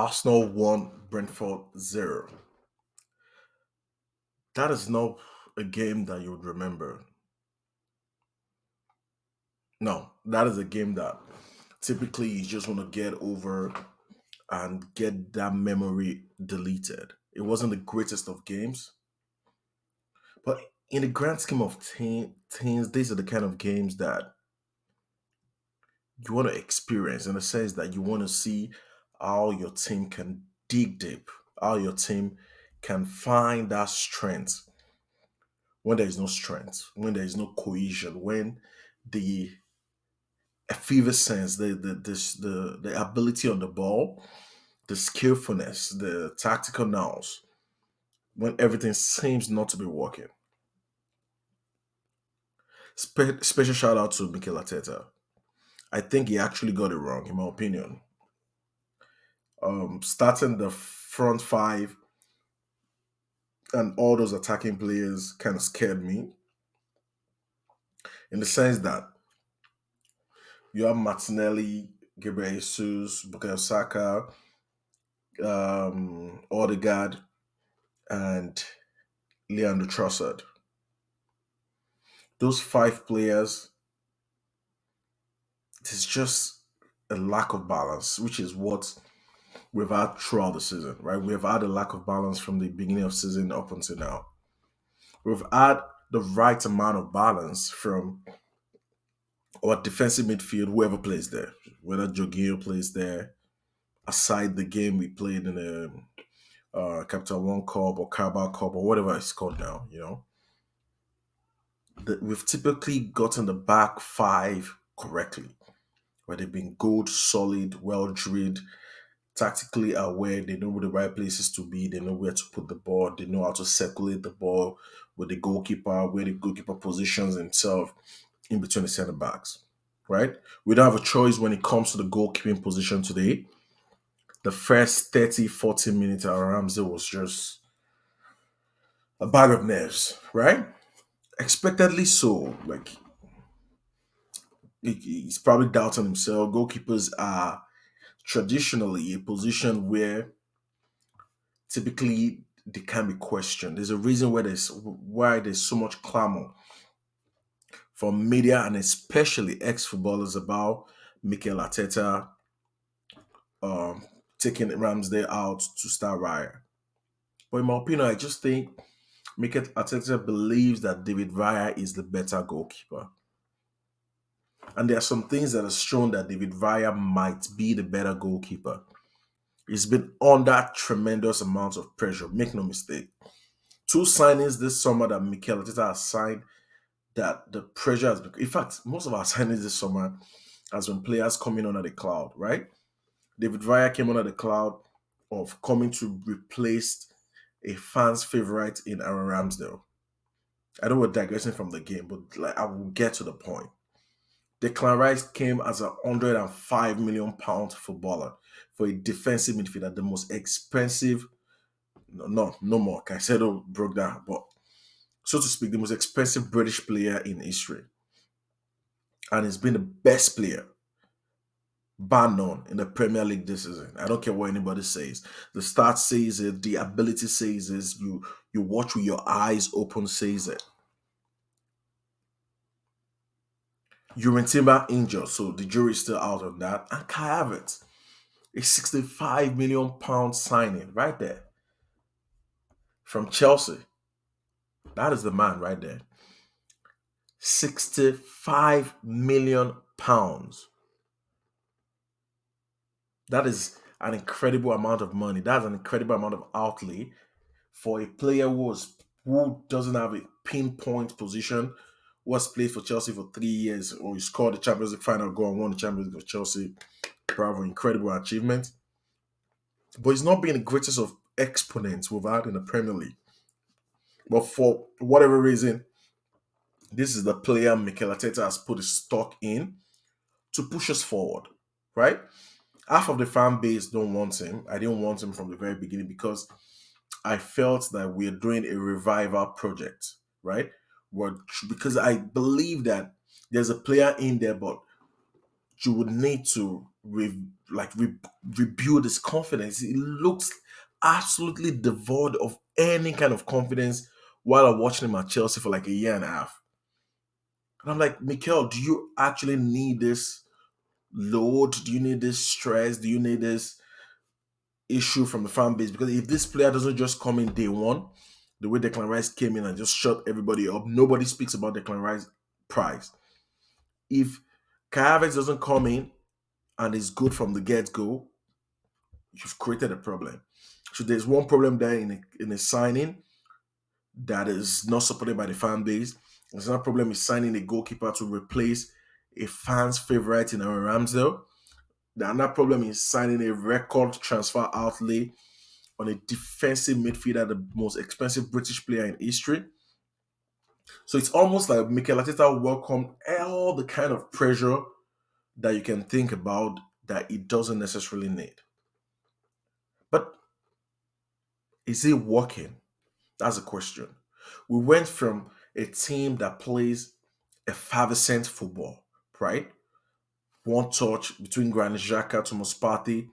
Arsenal 1, Brentford 0. That is not a game that you would remember. No, that is a game that typically you just want to get over and get that memory deleted. It wasn't the greatest of games, but in the grand scheme of things, these are the kind of games that you want to experience in the sense that you want to see how your team can dig deep, how your team can find that strength when there is no strength, when there is no cohesion, when the effervescence, the ability on the ball, the skillfulness, the tactical nous, when everything seems not to be working. Special shout out to Mikel Arteta. I think he actually got it wrong, in my opinion. Starting the front five and all those attacking players kind of scared me in the sense that you have Martinelli, Gabriel Jesus, Bukayo Saka, Odegaard, and Leandro Trossard. Those five players, it's just a lack of balance, which is what we've had throughout the season, right? We've had a lack of balance from the beginning of season up until now. We've had the right amount of balance from our defensive midfield, whoever plays there, whether Jorginho plays there, aside the game we played in the Capital One Cup or Carabao Cup or whatever it's called now, we've typically gotten the back five correctly, where they've been good, solid, well drilled, tactically aware. They know where the right places to be. They know where to put the ball. They know how to circulate the ball with the goalkeeper, where the goalkeeper positions himself in between the center backs. Right? We don't have a choice when it comes to the goalkeeping position today. The first 30, 40 minutes at Ramsdale was just a bag of nerves, right? Expectedly so. Like he's probably doubting himself. Goalkeepers are traditionally a position where typically they can be questioned. There's a reason why there's so much clamor from media and especially ex-footballers about Mikel Arteta um, taking Ramsdale out to start Raya. But in my opinion, I just think Mikel Arteta believes that David Raya is the better goalkeeper. And there are some things that have shown that David Raya might be the better goalkeeper. He's been under tremendous amounts of pressure. Make no mistake. Two signings this summer that Mikel Arteta has signed that the pressure has been. In fact, most of our signings this summer has been players coming under the cloud, right? David Raya came under the cloud of coming to replace a fan's favorite in Aaron Ramsdale. I know we're digressing from the game, but like I will get to the point. Declan Rice came as a £105 million footballer for a defensive midfielder, the most expensive. No more. Caicedo broke that, but so to speak, the most expensive British player in history, and he's been the best player, bar none, in the Premier League this season. I don't care what anybody says. The start says it. The ability says it. You watch with your eyes open says it. Urine Timber injured, so the jury's still out on that. And Kai Havertz, a £65 million signing right there from Chelsea. That is the man right there. £65 million. That is an incredible amount of money. That's an incredible amount of outlay for a player who doesn't have a pinpoint position, who has played for Chelsea for 3 years, or he scored the Champions League final goal and won the Champions League for Chelsea. Bravo, incredible achievement. But he's not been the greatest of exponents we've had in the Premier League. But for whatever reason, this is the player Mikel Arteta has put his stock in to push us forward, right? Half of the fan base don't want him. I didn't want him from the very beginning because I felt that we're doing a revival project, right? Because I believe that there's a player in there, but you would need to rebuild his confidence. He looks absolutely devoid of any kind of confidence while I'm watching him at Chelsea for like a year and a half. And I'm like, Mikel, do you actually need this load? Do you need this stress? Do you need this issue from the fan base? Because if this player doesn't just come in day one, the way Declan Rice came in and just shut everybody up, nobody speaks about Declan Rice price. If Kai Havertz doesn't come in and is good from the get go, you've created a problem. So there's one problem there in a signing that is not supported by the fan base. There's another problem is signing a goalkeeper to replace a fan's favorite in Aaron Ramsdale. The another problem is signing a record transfer outlay on a defensive midfielder, the most expensive British player in history. So it's almost like Mikel Arteta welcomed all the kind of pressure that you can think about that it doesn't necessarily need. But is it working? That's a question. We went from a team that plays effervescent football, right? One touch between Granit Xhaka, Thomas Partey,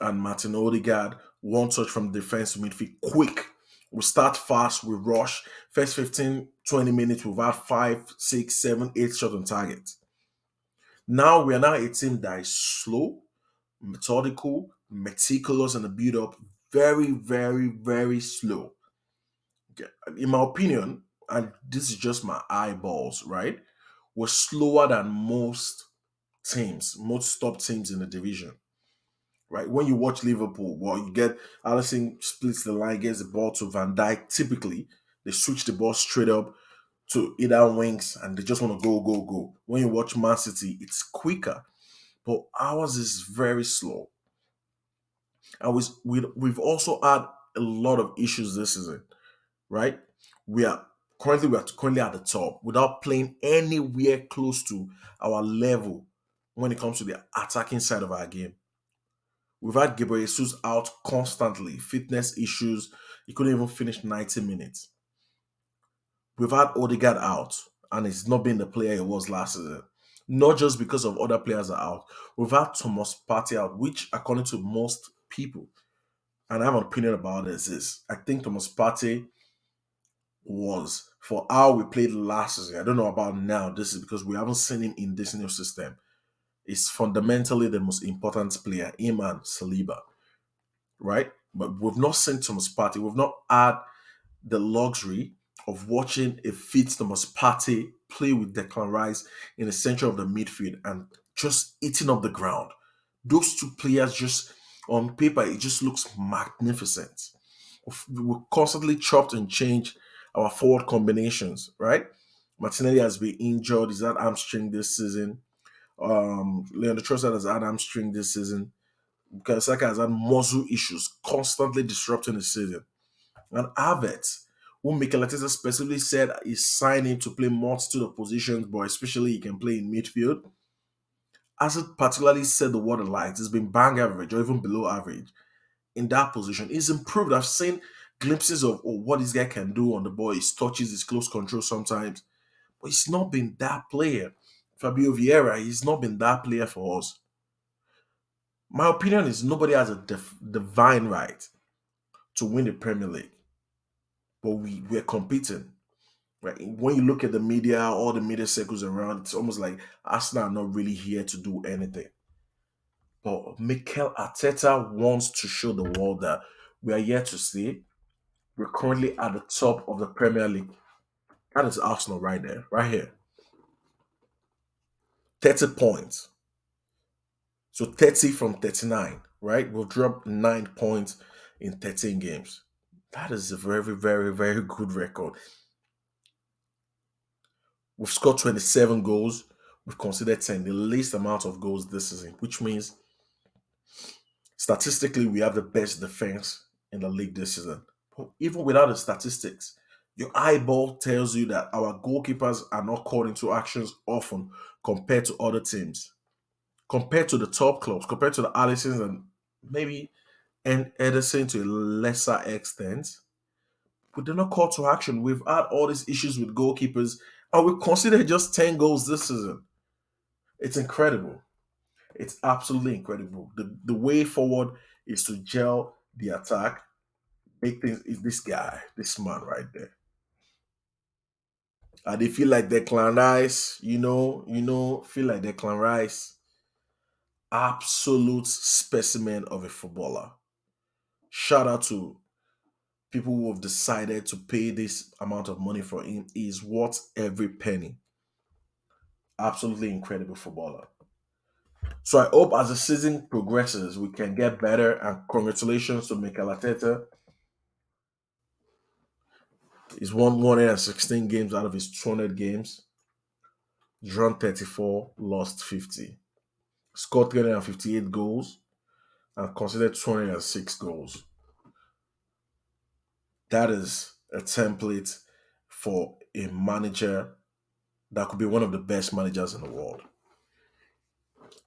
and Martin Odegaard. One touch from defense to midfield. Quick. We start fast, we rush. First 15, 20 minutes, we've had 5, 6, 7, 8 shots on target. Now we are now a team that is slow, methodical, meticulous in the build up. Very, very, very slow. Okay, in my opinion, and this is just my eyeballs, right? We're slower than most top teams in the division, right? When you watch Liverpool, well, you get Allison splits the line, gets the ball to Van Dijk. Typically, they switch the ball straight up to either wings and they just want to go, go, go. When you watch Man City, it's quicker, but ours is very slow. And we've also had a lot of issues this season, right? We are currently at the top without playing anywhere close to our level when it comes to the attacking side of our game. We've had Gabriel Jesus out constantly, fitness issues. He couldn't even finish 90 minutes. We've had Odegaard out, and he's not been the player he was last season. Not just because of other players are out. We've had Thomas Partey out, which, according to most people, and I have an opinion about this, is I think Thomas Partey was for how we played last season. I don't know about now. This is because we haven't seen him in this new system. Is fundamentally the most important player, him and Saliba, right? But we've not seen Thomas Partey. We've not had the luxury of watching a fit Thomas Partey play with Declan Rice in the center of the midfield and just eating up the ground. Those two players just on paper, it just looks magnificent. We constantly chopped and changed our forward combinations, right? Martinelli has been injured. He's had hamstring this season. Leandro Trossard has had hamstring this season. Bukayo Saka has had muscle issues, constantly disrupting the season. And Havertz, who Mikel Arteta specifically said is signing to play multitude of positions, but especially he can play in midfield, hasn't particularly said the word alight. It's been bang average or even below average in that position. He's improved. I've seen glimpses of what this guy can do on the ball. His touches, his close control sometimes, but he's not been that player. Fabio Vieira, he's not been that player for us. My opinion is nobody has a divine right to win the Premier League, but we're competing. Right? When you look at the media, all the media circles around, it's almost like Arsenal are not really here to do anything. But Mikel Arteta wants to show the world that we are here to stay. We're currently at the top of the Premier League. That is Arsenal right there, right here. 30 points. So 30 from 39, right? We've dropped 9 points in 13 games. That is a very, very, very good record. We've scored 27 goals. We've conceded 10, the least amount of goals this season, which means statistically we have the best defense in the league this season. But even without the statistics, your eyeball tells you that our goalkeepers are not called into actions often compared to other teams, compared to the top clubs, compared to the Allisons and maybe Edison to a lesser extent. But they're not called to action. We've had all these issues with goalkeepers, and we considered just 10 goals this season. It's incredible. It's absolutely incredible. The way forward is to gel the attack, make things is this guy, this man right there. And they feel like Declan Rice, feel like Declan Rice, absolute specimen of a footballer. Shout out to people who have decided to pay this amount of money for him. He's worth every penny. Absolutely incredible footballer. So I hope as the season progresses, we can get better. And congratulations to Mikel Arteta. He's won 116 games out of his 200 games, drawn 34, lost 50, scored 358 goals, and conceded 206 goals. That is a template for a manager that could be one of the best managers in the world.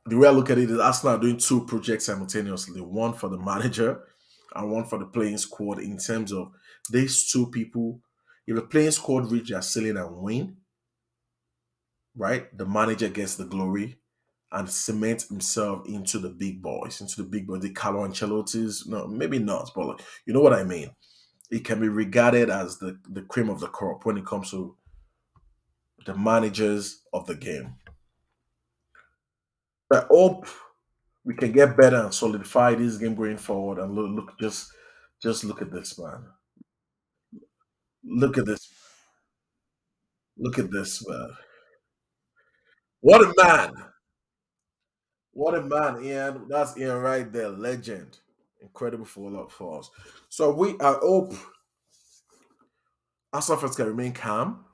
The way I look at it is Arsenal are doing two projects simultaneously, one for the manager and one for the playing squad in terms of these two people. If the playing squad reach their ceiling and win, right, the manager gets the glory and cement himself into the big boys, the Carlo Ancelotti's. No, maybe not, but like, you know what I mean. It can be regarded as the cream of the crop when it comes to the managers of the game. I hope we can get better and solidify this game going forward. And just look at this, man. Look at this. Look at this, man. What a man! What a man, Ian. That's Ian right there, legend. Incredible for us. So I hope Arsenal fans can remain calm.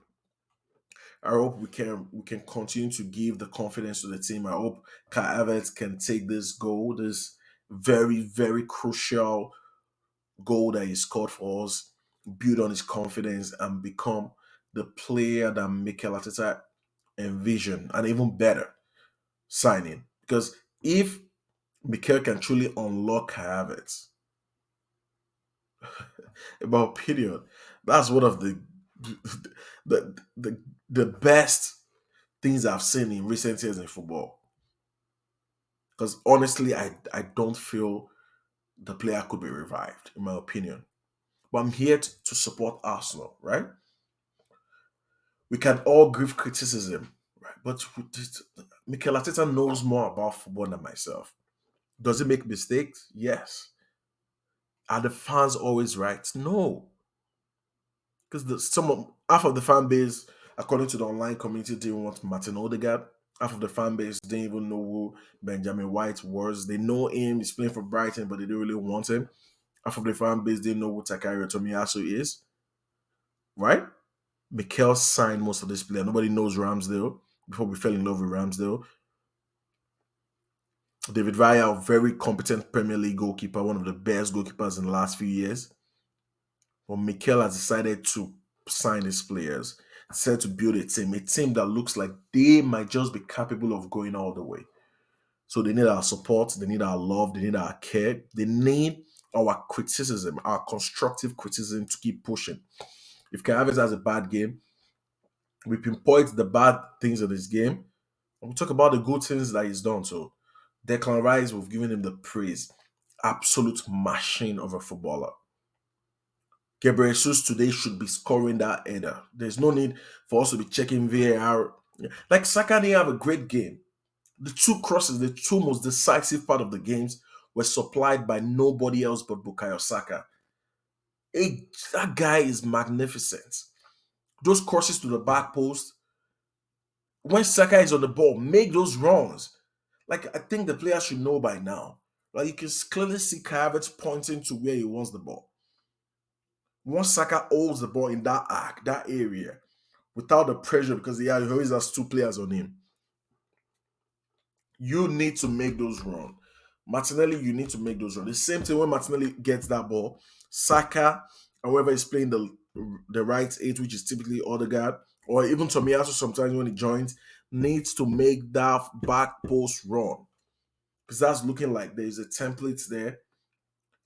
I hope we can continue to give the confidence to the team. I hope Kai Havertz can take this goal, this very, very crucial goal that he scored for us, build on his confidence and become the player that Mikel Arteta envisioned, and even better signing. Because if Mikel can truly unlock Kai Havertz, in my opinion, that's one of the best things I've seen in recent years in football. Because honestly, I don't feel the player could be revived, in my opinion. But I'm here to support Arsenal, right? We can all give criticism, right? But Mikel Arteta knows more about football than myself. Does he make mistakes? Yes. Are the fans always right? No. Because half of the fan base, according to the online community, didn't want Martin Odegaard. Half of the fan base didn't even know who Benjamin White was. They know him, he's playing for Brighton, but they didn't really want him. Half of the fan base didn't know who Takari Tomiyasu is, right? Mikel signed most of this player. Nobody knows Ramsdale before we fell in love with Ramsdale. David Raya, a very competent Premier League goalkeeper, one of the best goalkeepers in the last few years. But Mikel has decided to sign these players, decided to build a team that looks like they might just be capable of going all the way. So they need our support, they need our love, they need our care, they need our criticism, our constructive criticism to keep pushing. If Kai Havertz has a bad game, we pinpoint the bad things of his game, and we talk about the good things that he's done. So Declan Rice, we've given him the praise. Absolute machine of a footballer. Gabriel Jesus today should be scoring that header. There's no need for us to be checking VAR. Like Saka didn't have a great game. The two crosses, the two most decisive part of the games, were supplied by nobody else but Bukayo Saka. That guy is magnificent. Those crosses to the back post, when Saka is on the ball, make those runs. Like I think the player should know by now. Like you can clearly see Kai Havertz pointing to where he wants the ball. Once Saka holds the ball in that arc, that area, without the pressure, because he always has two players on him, you need to make those runs. Martinelli, you need to make those runs. The same thing when Martinelli gets that ball, Saka, however, is playing the right eight, which is typically Odegaard, or even Tomiyasu sometimes when he joins, needs to make that back post run. Because that's looking like there's a template there.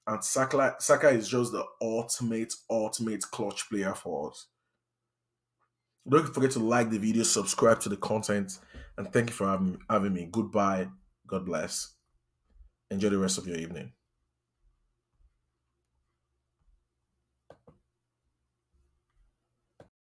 And Saka is just the ultimate clutch player for us. Don't forget to like the video, subscribe to the content, and thank you for having me. Goodbye. God bless. Enjoy the rest of your evening.